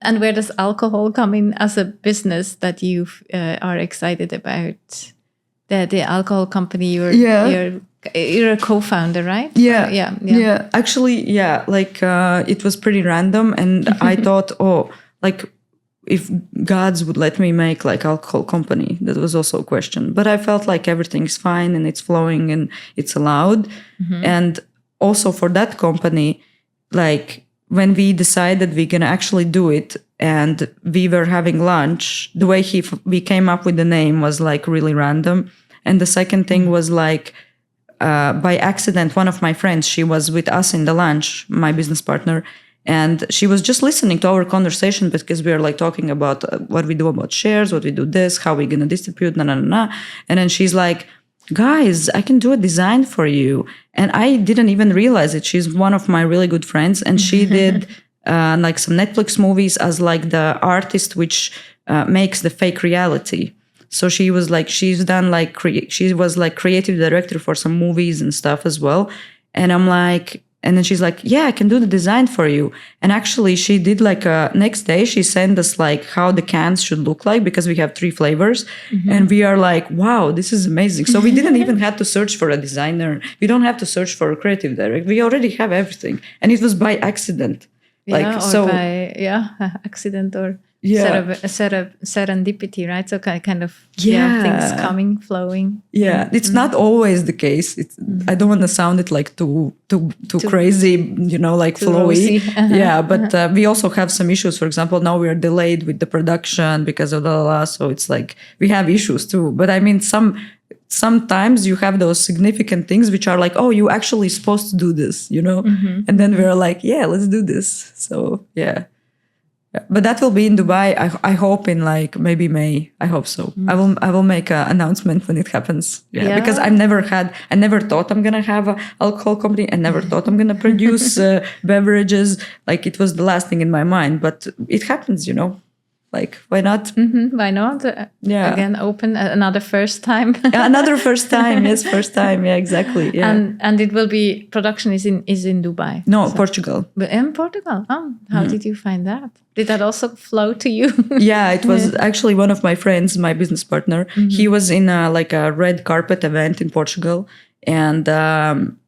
And where does alcohol come in as a business that you are excited about? The alcohol company you're a co-founder, right? Yeah. Actually, like it was pretty random, and I thought, like if gods would let me make like alcohol company, that was also a question. But I felt like everything's fine and it's flowing and it's allowed. And also for that company, like when we decided we're gonna actually do it, and we were having lunch, the way we came up with the name was like really random. And the second thing was like, by accident, one of my friends, she was with us in the lunch, my business partner, and she was just listening to our conversation because we were like talking about what we do about shares, what we do this, how we're going to distribute, And then she's like, guys, I can do a design for you. And I didn't even realize it. She's one of my really good friends. And she did like some Netflix movies as like the artist which makes the fake reality. So she was like, she's done like, she was like creative director for some movies and stuff as well. And I'm like, and then she's like, yeah, I can do the design for you. And actually she did like next day, she sent us like how the cans should look like, because we have 3 flavors. And we are like, wow, this is amazing. So we didn't even have to search for a designer. We don't have to search for a creative director. We already have everything. And it was by accident. Accident or serendipity, right? So kind of things coming, flowing. Yeah, it's not always the case. I don't want to sound it like too crazy, like flowy. But we also have some issues. For example, now we are delayed with the production because of so it's like we have issues too. But I mean, sometimes you have those significant things which are like, oh, you actually supposed to do this, and then we're like, yeah, let's do this. So yeah. But that will be in Dubai. I hope in like maybe May. I hope so. I will make an announcement when it happens. Because I never thought I'm gonna have an alcohol company. I never thought I'm gonna produce beverages. Like it was the last thing in my mind. But it happens, Like, why not? Why not? Again, open another first time. Another first time. Yes, first time. Yeah, exactly. Yeah. And it will be, production is in Dubai. No, so. Portugal. But in Portugal. Oh, how did you find that? Did that also flow to you? Yeah, it was actually one of my friends, my business partner. He was in a red carpet event in Portugal. And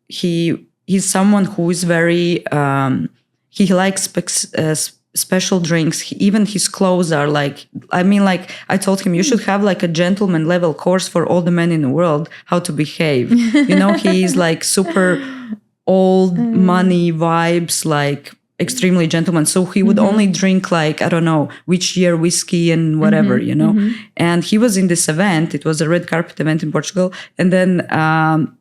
he's someone who is very, he likes special drinks. Even his clothes are like, I told him you should have like a gentleman level course for all the men in the world, how to behave. He's like super old money vibes, like extremely gentleman. So he would only drink like, I don't know, which year whiskey and whatever, And he was in this event. It was a red carpet event in Portugal. And then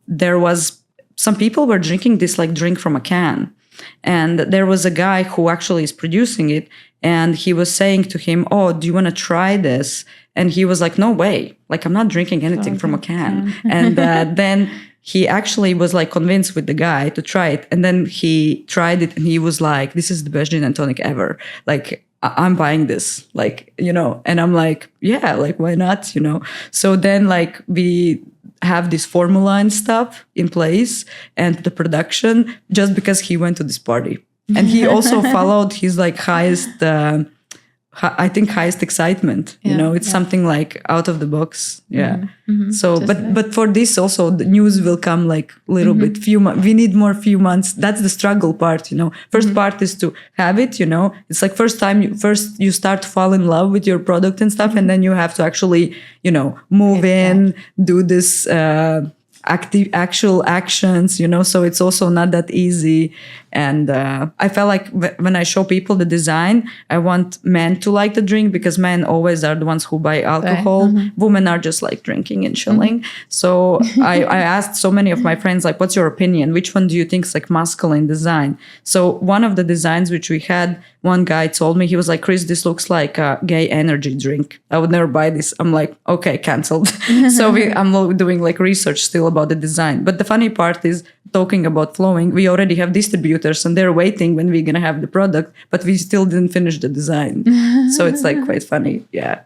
there was, some people were drinking this like drink from a can. And there was a guy who actually is producing it. And he was saying to him, oh, do you want to try this? And he was like, no way. Like, I'm not drinking anything from a can. And then he actually was like convinced with the guy to try it. And then he tried it and he was like, this is the best gin and tonic ever. Like, I'm buying this, like, and I'm like, yeah, like, why not, So then like we have this formula and stuff in place and the production just because he went to this party. And he also followed his like highest excitement, it's something like out of the box. Yeah. So, but for this also the news will come like a little bit, we need more few months. That's the struggle part, First part is to have it, it's like first you start to fall in love with your product and stuff. And then you have to actually, move in, do this, actual actions, so it's also not that easy. And I felt like when I show people the design, I want men to like the drink because men always are the ones who buy alcohol. Women are just like drinking and chilling. So I asked so many of my friends, like, what's your opinion? Which one do you think is like masculine design? So one of the designs which we had, one guy told me, he was like, Chris, this looks like a gay energy drink. I would never buy this. I'm like, okay, canceled. So I'm doing like research still about the design. But the funny part is, talking about flowing, we already have distributors and they're waiting when we're going to have the product, but we still didn't finish the design. So it's like quite funny. Yeah.